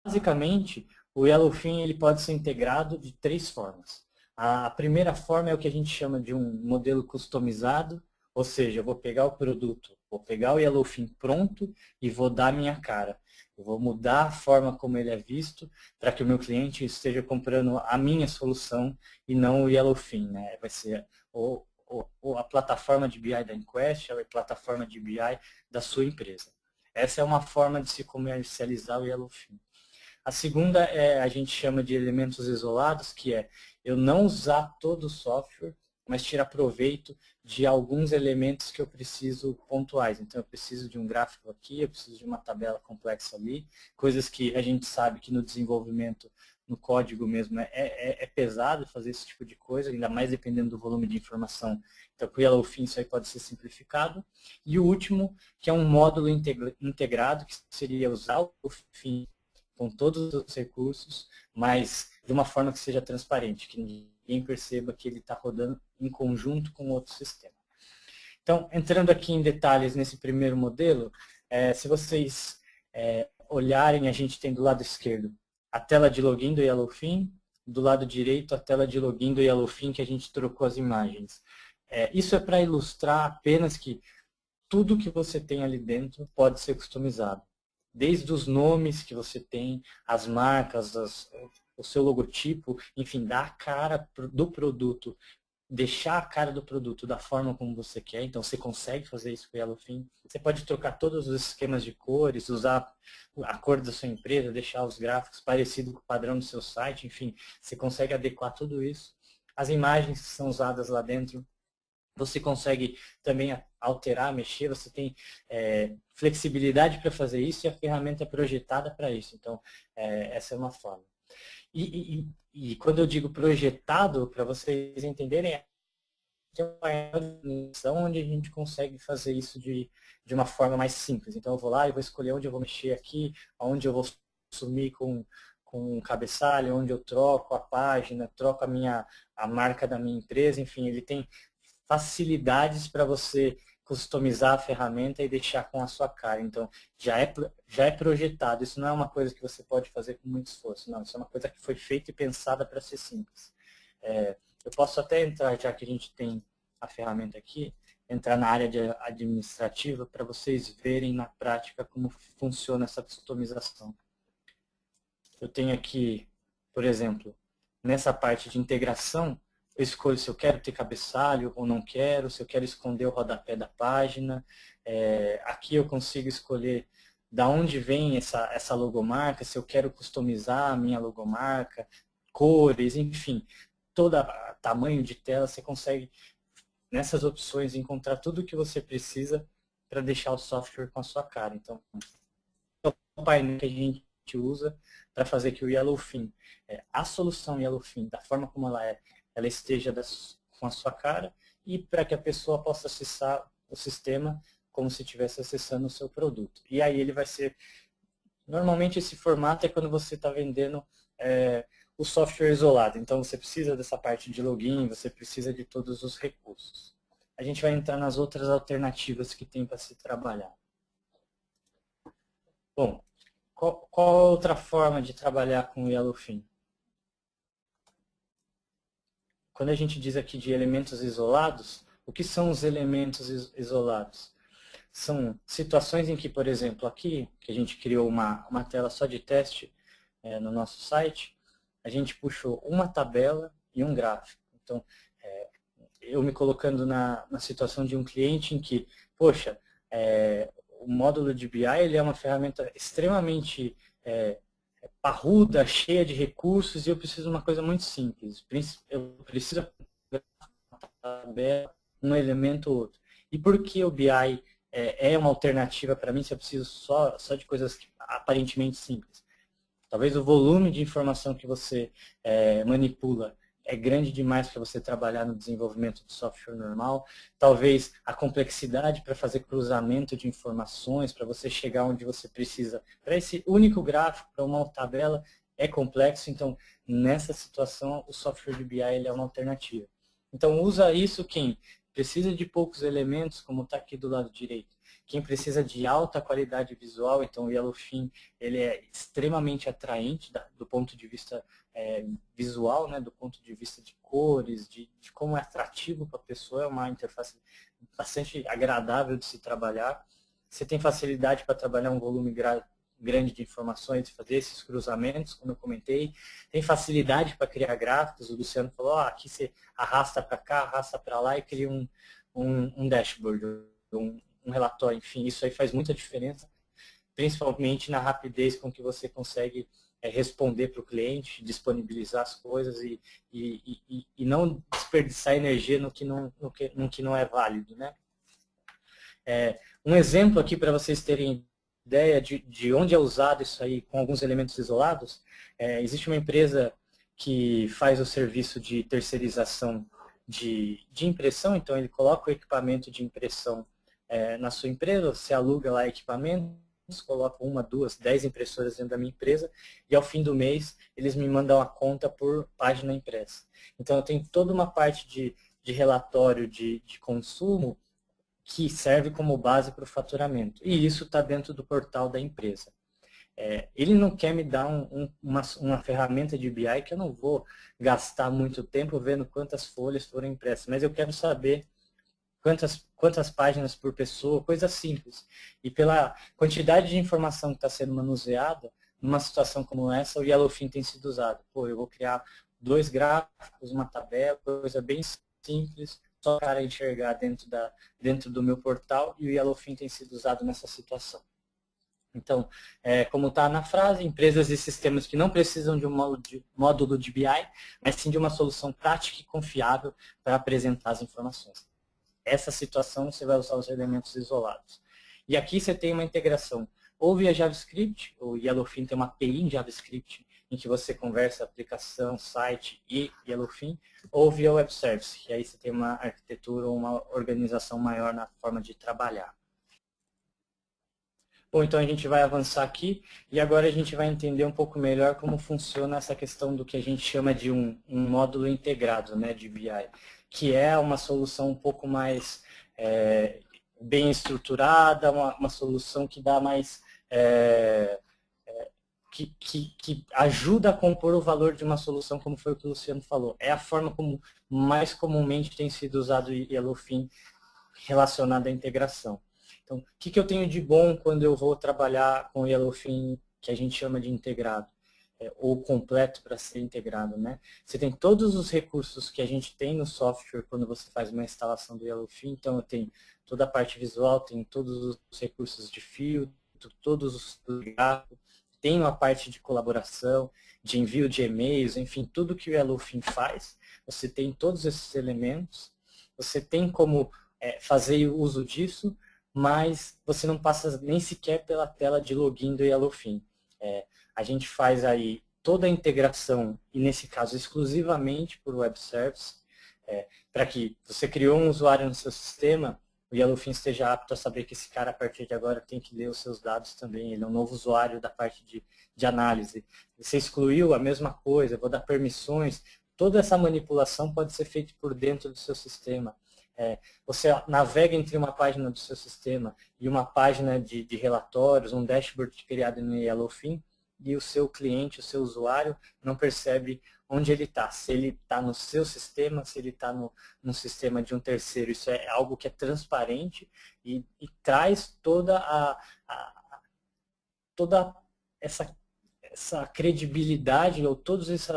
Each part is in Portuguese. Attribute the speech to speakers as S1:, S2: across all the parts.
S1: Basicamente, o Yellowfin ele pode ser integrado de três formas. A primeira forma é o que a gente chama de um modelo customizado, ou seja, eu vou pegar o produto, vou pegar o Yellowfin pronto e vou dar a minha cara. Eu vou mudar a forma como ele é visto para que o meu cliente esteja comprando a minha solução e não o Yellowfin, né? Vai ser ou a plataforma de BI da Enquest ou a plataforma de BI da sua empresa. Essa é uma forma de se comercializar o Yellowfin. A segunda a gente chama de elementos isolados, que é eu não usar todo o software, mas tirar proveito de alguns elementos que eu preciso pontuais. Então, eu preciso de um gráfico aqui, eu preciso de uma tabela complexa ali, coisas que a gente sabe que no desenvolvimento, no código mesmo, é pesado fazer esse tipo de coisa, ainda mais dependendo do volume de informação. Então, com o Yellowfin, isso aí pode ser simplificado. E o último, que é um módulo integrado, que seria usar o Yellowfin com todos os recursos, mas de uma forma que seja transparente, que ninguém perceba que ele está rodando em conjunto com outro sistema. Então, entrando aqui em detalhes nesse primeiro modelo, se vocês olharem, a gente tem do lado esquerdo a tela de login do Yellowfin, do lado direito a tela de login do Yellowfin que a gente trocou as imagens. Isso é para ilustrar apenas que tudo que você tem ali dentro pode ser customizado. Desde os nomes que você tem, as marcas, o seu logotipo, enfim, dar a cara do produto, deixar a cara do produto da forma como você quer. Então, você consegue fazer isso com o Yellowfin. Você pode trocar todos os esquemas de cores, usar a cor da sua empresa, deixar os gráficos parecidos com o padrão do seu site, enfim, você consegue adequar tudo isso. As imagens que são usadas lá dentro, você consegue também alterar, mexer, você tem flexibilidade para fazer isso e a ferramenta é projetada para isso. Então, essa é uma forma. E quando eu digo projetado, para vocês entenderem, é uma dimensão onde a gente consegue fazer isso de uma forma mais simples. Então, eu vou lá e vou escolher onde eu vou mexer aqui, onde eu vou sumir com o cabeçalho, onde eu troco a página, troco a marca da minha empresa, enfim, ele tem facilidades para você customizar a ferramenta e deixar com a sua cara. Então, já é projetado. Isso não é uma coisa que você pode fazer com muito esforço. Não, isso é uma coisa que foi feita e pensada para ser simples. Eu posso até entrar, já que a gente tem a ferramenta aqui, entrar na área administrativa para vocês verem na prática como funciona essa customização. Eu tenho aqui, por exemplo, nessa parte de integração, eu escolho se eu quero ter cabeçalho ou não quero, se eu quero esconder o rodapé da página. Aqui eu consigo escolher da onde vem essa logomarca, se eu quero customizar a minha logomarca, cores, enfim, todo tamanho de tela, você consegue, nessas opções, encontrar tudo o que você precisa para deixar o software com a sua cara. Então, o painel que a gente usa para fazer que o Yellowfin, a solução Yellowfin, da forma como ela esteja com a sua cara e para que a pessoa possa acessar o sistema como se estivesse acessando o seu produto. E aí ele vai ser, normalmente esse formato é quando você está vendendo o software isolado. Então você precisa dessa parte de login, você precisa de todos os recursos. A gente vai entrar nas outras alternativas que tem para se trabalhar. Bom, qual outra forma de trabalhar com o Yellowfin? Quando a gente diz aqui de elementos isolados, o que são os elementos isolados? São situações em que, por exemplo, aqui, que a gente criou uma tela só de teste no nosso site, a gente puxou uma tabela e um gráfico. Então, eu me colocando na situação de um cliente em que, poxa, o módulo de BI ele é uma ferramenta extremamente parruda, cheia de recursos, e eu preciso de uma coisa muito simples. Eu preciso um elemento ou outro. E por que o BI é uma alternativa para mim se eu preciso só de coisas aparentemente simples? Talvez o volume de informação que você manipula é grande demais para você trabalhar no desenvolvimento de software normal. Talvez a complexidade para fazer cruzamento de informações, para você chegar onde você precisa. Para esse único gráfico, para uma tabela, é complexo. Então, nessa situação, o software de BI ele é uma alternativa. Então, usa isso quem precisa de poucos elementos, como está aqui do lado direito, quem precisa de alta qualidade visual, então o Yellowfin ele é extremamente atraente do ponto de vista visual, né, do ponto de vista de cores, de como é atrativo para a pessoa, é uma interface bastante agradável de se trabalhar. Você tem facilidade para trabalhar um volume grande de informações, fazer esses cruzamentos, como eu comentei. Tem facilidade para criar gráficos, o Luciano falou, aqui você arrasta para cá, arrasta para lá e cria um dashboard, um relatório, enfim, isso aí faz muita diferença, principalmente na rapidez com que você consegue responder para o cliente, disponibilizar as coisas e não desperdiçar energia no que não é válido, né? Um exemplo aqui para vocês terem ideia de onde é usado isso aí com alguns elementos isolados, existe uma empresa que faz o serviço de terceirização de impressão, então ele coloca o equipamento de impressão na sua empresa, você aluga lá equipamentos, coloca 1, 2, 10 impressoras dentro da minha empresa e ao fim do mês eles me mandam a conta por página impressa. Então eu tenho toda uma parte de relatório de consumo que serve como base para o faturamento. E isso está dentro do portal da empresa. Ele não quer me dar uma ferramenta de BI que eu não vou gastar muito tempo vendo quantas folhas foram impressas, mas eu quero saber quantas páginas por pessoa, coisa simples. E pela quantidade de informação que está sendo manuseada, numa situação como essa, o Yellowfin tem sido usado. Eu vou criar 2 gráficos, uma tabela, coisa bem simples, só o cara enxergar dentro do meu portal, e o Yellowfin tem sido usado nessa situação. Então, como está na frase, empresas e sistemas que não precisam de um módulo de BI, mas sim de uma solução prática e confiável para apresentar as informações. Essa situação você vai usar os elementos isolados. E aqui você tem uma integração ou via JavaScript, o Yellowfin tem uma API em JavaScript, em que você conversa aplicação, site e Yellowfin, ou via Web Service, que aí você tem uma arquitetura ou uma organização maior na forma de trabalhar. Bom, então a gente vai avançar aqui e agora a gente vai entender um pouco melhor como funciona essa questão do que a gente chama de um módulo integrado, né, de BI, que é uma solução um pouco mais bem estruturada, uma solução que dá mais que ajuda a compor o valor de uma solução, como foi o que o Luciano falou. É a forma como mais comumente tem sido usado o Yellowfin relacionado à integração. Então, o que eu tenho de bom quando eu vou trabalhar com o Yellowfin, que a gente chama de integrado, ou completo para ser integrado, né? Você tem todos os recursos que a gente tem no software quando você faz uma instalação do Yellowfin, então eu tenho toda a parte visual, tenho todos os recursos de filtro, todos os gráficos, tenho a parte de colaboração, de envio de e-mails, enfim, tudo que o Yellowfin faz, você tem todos esses elementos, você tem como fazer uso disso, mas você não passa nem sequer pela tela de login do Yellowfin. A gente faz aí toda a integração, e nesse caso exclusivamente por Web Service, para que você criou um usuário no seu sistema, o Yellowfin esteja apto a saber que esse cara, a partir de agora, tem que ler os seus dados também. Ele é um novo usuário da parte de análise. Você excluiu a mesma coisa, vou dar permissões. Toda essa manipulação pode ser feita por dentro do seu sistema. Você navega entre uma página do seu sistema e uma página de relatórios, um dashboard criado no Yellowfin, e o seu cliente, o seu usuário, não percebe onde ele está. Se ele está no seu sistema, se ele está no sistema de um terceiro. Isso é algo que é transparente e traz toda essa credibilidade, ou todos esses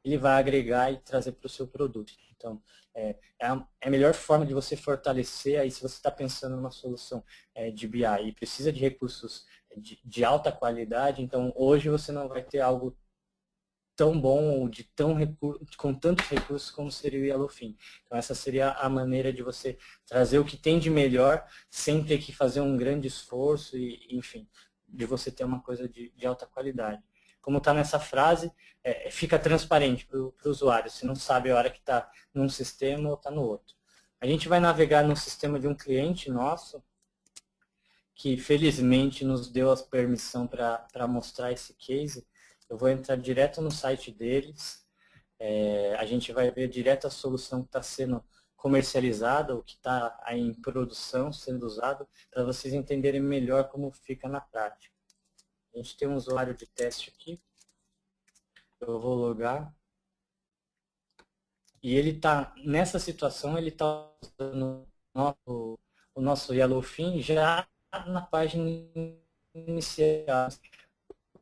S1: ele vai agregar e trazer para o seu produto. Então, é a melhor forma de você fortalecer, aí se você está pensando numa solução de BI e precisa de recursos de alta qualidade, então hoje você não vai ter algo tão bom ou com tantos recursos como seria o Yellowfin. Então essa seria a maneira de você trazer o que tem de melhor sem ter que fazer um grande esforço e, enfim, de você ter uma coisa de alta qualidade. Como está nessa frase, fica transparente para o usuário. Você não sabe a hora que está num sistema ou está no outro. A gente vai navegar no sistema de um cliente nosso, que felizmente nos deu a permissão para mostrar esse case. Eu vou entrar direto no site deles. A gente vai ver direto a solução que está sendo comercializada, o que está aí em produção sendo usado, para vocês entenderem melhor como fica na prática. A gente tem um usuário de teste aqui, eu vou logar, e ele está, nessa situação, ele está usando o nosso Yellowfin já na página inicial.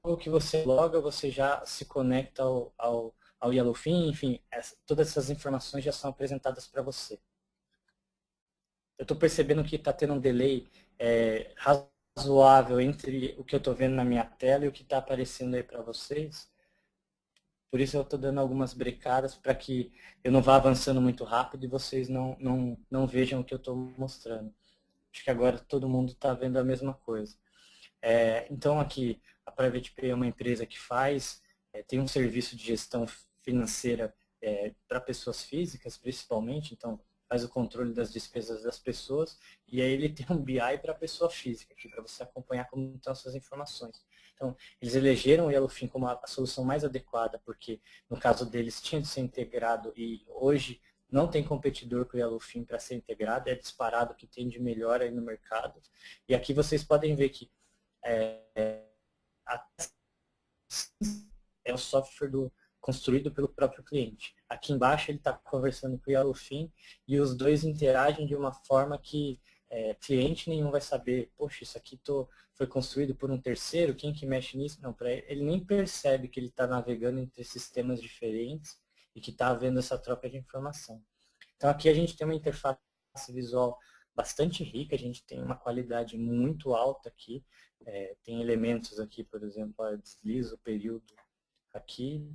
S1: O que você loga, você já se conecta ao Yellowfin, enfim, todas essas informações já são apresentadas para você. Eu estou percebendo que está tendo um delay razoável entre o que eu estou vendo na minha tela e o que está aparecendo aí para vocês. Por isso eu estou dando algumas brecadas para que eu não vá avançando muito rápido e vocês não vejam o que eu estou mostrando. Acho que agora todo mundo está vendo a mesma coisa. Então aqui, a PrivatePay é uma empresa que tem um serviço de gestão financeira para pessoas físicas, principalmente, então faz o controle das despesas das pessoas, e aí ele tem um BI para a pessoa física, para você acompanhar como estão as suas informações. Então, eles elegeram o Yellowfin como a solução mais adequada, porque no caso deles tinha de ser integrado e hoje não tem competidor com o Yellowfin para ser integrado, é disparado o que tem de melhor aí no mercado. E aqui vocês podem ver que é o software construído pelo próprio cliente. Aqui embaixo ele está conversando com o Yellowfin e os dois interagem de uma forma que cliente nenhum vai saber, poxa, isso aqui foi construído por um terceiro, quem que mexe nisso? Não, ele nem percebe que ele está navegando entre sistemas diferentes e que está havendo essa troca de informação. Então aqui a gente tem uma interface visual bastante rica, a gente tem uma qualidade muito alta aqui, tem elementos aqui, por exemplo, desliza o período aqui,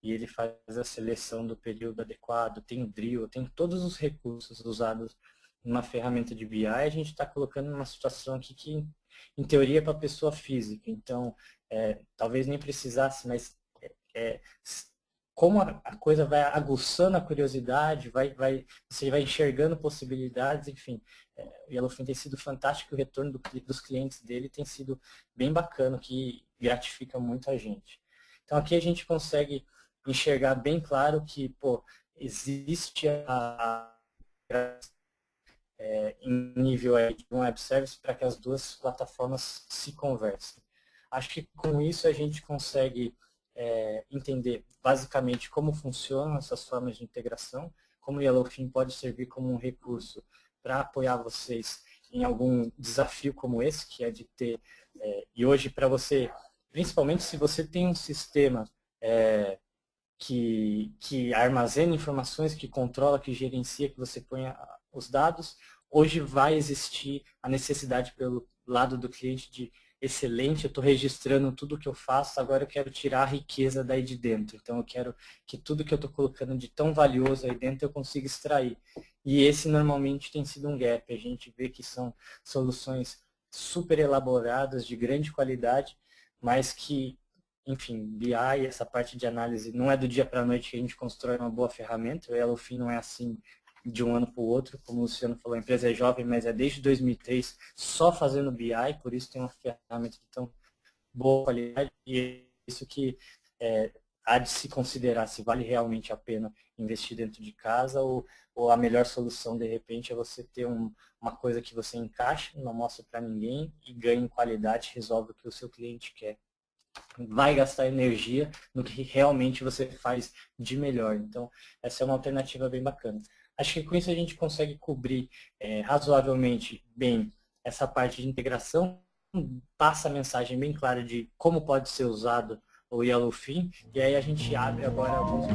S1: e ele faz a seleção do período adequado, tem o drill, tem todos os recursos usados numa ferramenta de BI, a gente está colocando numa situação aqui que, em teoria, é para pessoa física. Então, talvez nem precisasse, mas como a coisa vai aguçando a curiosidade, você vai enxergando possibilidades, enfim. O Yellowfin tem sido fantástico, o retorno dos clientes dele tem sido bem bacana, que gratifica muito a gente. Então, aqui a gente consegue enxergar bem claro que, existe em nível de um web service para que as duas plataformas se conversem. Acho que com isso a gente consegue entender basicamente como funcionam essas formas de integração, como o Yellowfin pode servir como um recurso para apoiar vocês em algum desafio como esse, que é de ter, e hoje para você, principalmente se você tem um sistema que armazena informações, que controla, que gerencia, que você põe os dados, hoje vai existir a necessidade pelo lado do cliente de excelente, eu estou registrando tudo que eu faço, agora eu quero tirar a riqueza daí de dentro. Então eu quero que tudo que eu estou colocando de tão valioso aí dentro eu consiga extrair. E esse normalmente tem sido um gap. A gente vê que são soluções super elaboradas, de grande qualidade, mas que, enfim, BI, essa parte de análise, não é do dia para a noite que a gente constrói uma boa ferramenta. O Yellowfin não é assim de um ano para o outro, como o Luciano falou, a empresa é jovem, mas é desde 2003 só fazendo BI, por isso tem uma ferramenta de tão boa qualidade, e é isso que há de se considerar se vale realmente a pena investir dentro de casa ou a melhor solução, de repente, é você ter uma coisa que você encaixa, não mostra para ninguém e ganha em qualidade, resolve o que o seu cliente quer. Vai gastar energia no que realmente você faz de melhor. Então, essa é uma alternativa bem bacana. Acho que com isso a gente consegue cobrir razoavelmente bem essa parte de integração, passa a mensagem bem clara de como pode ser usado o Yellowfin, e aí a gente abre agora alguns...